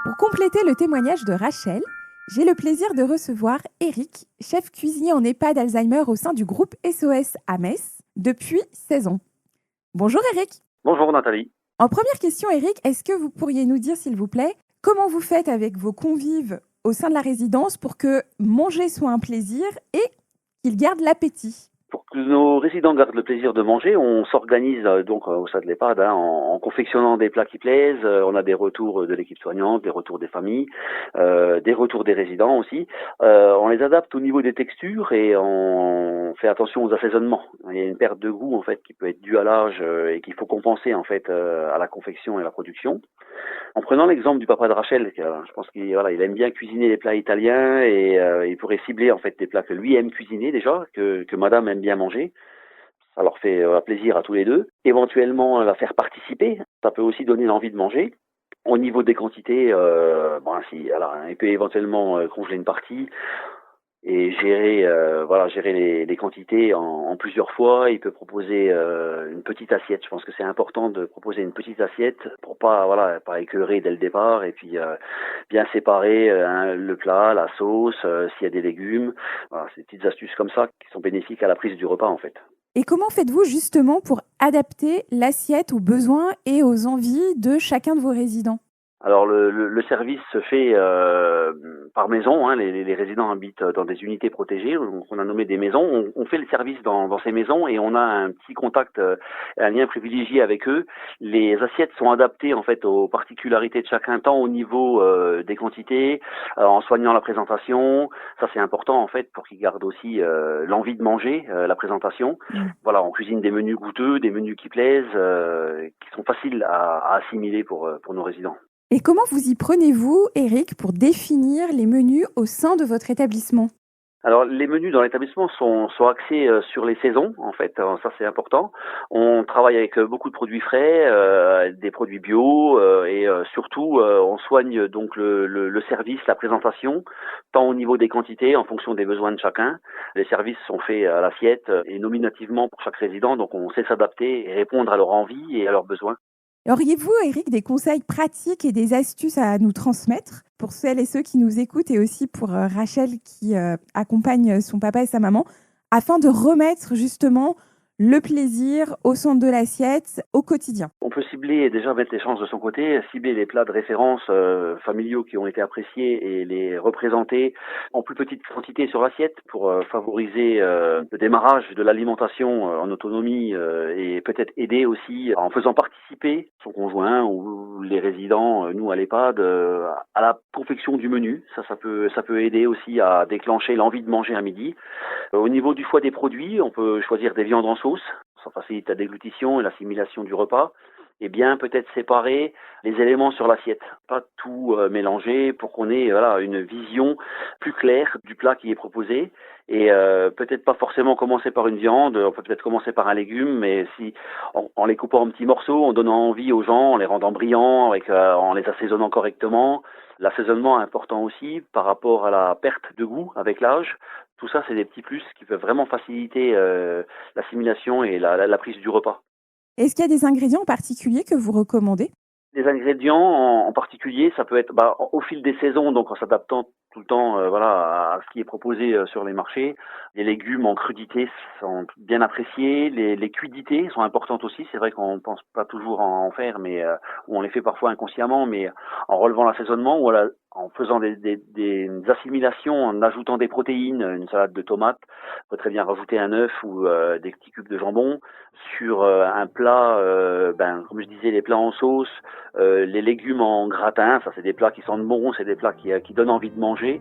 Pour compléter le témoignage de Rachel, j'ai le plaisir de recevoir Eric, chef cuisinier en EHPAD Alzheimer au sein du groupe SOS à Metz depuis 16 ans. Bonjour Eric. Bonjour Nathalie. En première question Eric, est-ce que vous pourriez nous dire s'il vous plaît, comment vous faites avec vos convives au sein de la résidence pour que manger soit un plaisir et qu'ils gardent l'appétit ? Pour que nos résidents gardent le plaisir de manger, on s'organise donc au sein de l'EHPAD en confectionnant des plats qui plaisent. On a des retours de l'équipe soignante, des retours des familles, des retours des résidents aussi. On les adapte au niveau des textures et on fait attention aux assaisonnements. Il y a une perte de goût en fait qui peut être due à l'âge et qu'il faut compenser en fait à la confection et la production. En prenant l'exemple du papa de Rachel, je pense qu'il aime bien cuisiner les plats italiens et il pourrait cibler en fait des plats que lui aime cuisiner déjà, que madame aime bien manger. Ça leur fait plaisir à tous les deux. Éventuellement, la faire participer, ça peut aussi donner l'envie de manger. Au niveau des quantités, il peut éventuellement congeler une partie et gérer les quantités en plusieurs fois. Il peut proposer une petite assiette. Je pense que c'est important de proposer une petite assiette pour pas écœurer dès le départ et puis bien séparer le plat, la sauce, s'il y a des légumes. Voilà, c'est des petites astuces comme ça qui sont bénéfiques à la prise du repas en fait. Et comment faites-vous justement pour adapter l'assiette aux besoins et aux envies de chacun de vos résidents ? Alors le service se fait par maison, les résidents habitent dans des unités protégées, donc on a nommé des maisons, on fait le service dans ces maisons et on a un petit contact, un lien privilégié avec eux. Les assiettes sont adaptées en fait aux particularités de chacun, tant au niveau des quantités, en soignant la présentation, ça c'est important en fait pour qu'ils gardent aussi l'envie de manger, la présentation. Voilà, on cuisine des menus goûteux, des menus qui plaisent, qui sont faciles à assimiler pour nos résidents. Et comment vous y prenez-vous, Eric, pour définir les menus au sein de votre établissement ? Alors les menus dans l'établissement sont axés sur les saisons en fait, alors, ça c'est important. On travaille avec beaucoup de produits frais, des produits bio et surtout on soigne donc le service, la présentation, tant au niveau des quantités en fonction des besoins de chacun. Les services sont faits à l'assiette et nominativement pour chaque résident, donc on sait s'adapter et répondre à leurs envies et à leurs besoins. Auriez-vous, Eric, des conseils pratiques et des astuces à nous transmettre pour celles et ceux qui nous écoutent et aussi pour Rachel qui accompagne son papa et sa maman afin de remettre justement le plaisir au centre de l'assiette au quotidien ? On peut cibler et déjà mettre les chances de son côté, cibler les plats de référence familiaux qui ont été appréciés et les représenter en plus petite quantité sur l'assiette pour favoriser le démarrage de l'alimentation en autonomie et peut-être aider aussi en faisant participer son conjoint ou les résidents, nous à l'EHPAD, à la confection du menu. Ça peut aider aussi à déclencher l'envie de manger à midi. Au niveau du choix des produits, on peut choisir des viandes en sauce, ça facilite la déglutition et l'assimilation du repas. Et bien peut-être séparer les éléments sur l'assiette, pas tout mélanger pour qu'on ait une vision plus claire du plat qui est proposé. Et peut-être pas forcément commencer par une viande, on peut peut-être commencer par un légume, mais si en les coupant en petits morceaux, en donnant envie aux gens, en les rendant brillants, en les assaisonnant correctement. L'assaisonnement est important aussi par rapport à la perte de goût avec l'âge. Tout ça, c'est des petits plus qui peuvent vraiment faciliter l'assimilation et la prise du repas. Est-ce qu'il y a des ingrédients en particulier que vous recommandez ? Les ingrédients en particulier, ça peut être au fil des saisons, donc en s'adaptant tout le temps à ce qui est proposé sur les marchés. Les légumes en crudité sont bien appréciés, les cuidités sont importantes aussi. C'est vrai qu'on ne pense pas toujours à en faire, mais ou on les fait parfois inconsciemment, mais en relevant l'assaisonnement ou en faisant des assimilations, en ajoutant des protéines, une salade de tomates, on peut très bien rajouter un œuf ou des petits cubes de jambon sur un plat, comme je disais, les plats en sauce, les légumes en gratin, ça c'est des plats qui sentent bon, c'est des plats qui donnent envie de manger,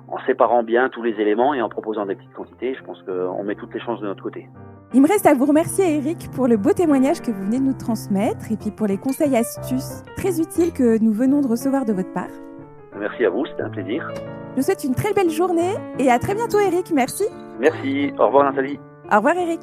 en séparant bien tous les éléments et en proposant des petites quantités. Je pense qu'on met toutes les chances de notre côté. Il me reste à vous remercier, Eric, pour le beau témoignage que vous venez de nous transmettre et puis pour les conseils et astuces très utiles que nous venons de recevoir de votre part. Merci à vous, c'était un plaisir. Je vous souhaite une très belle journée et à très bientôt, Eric. Merci. Merci, au revoir Nathalie. Au revoir, Eric.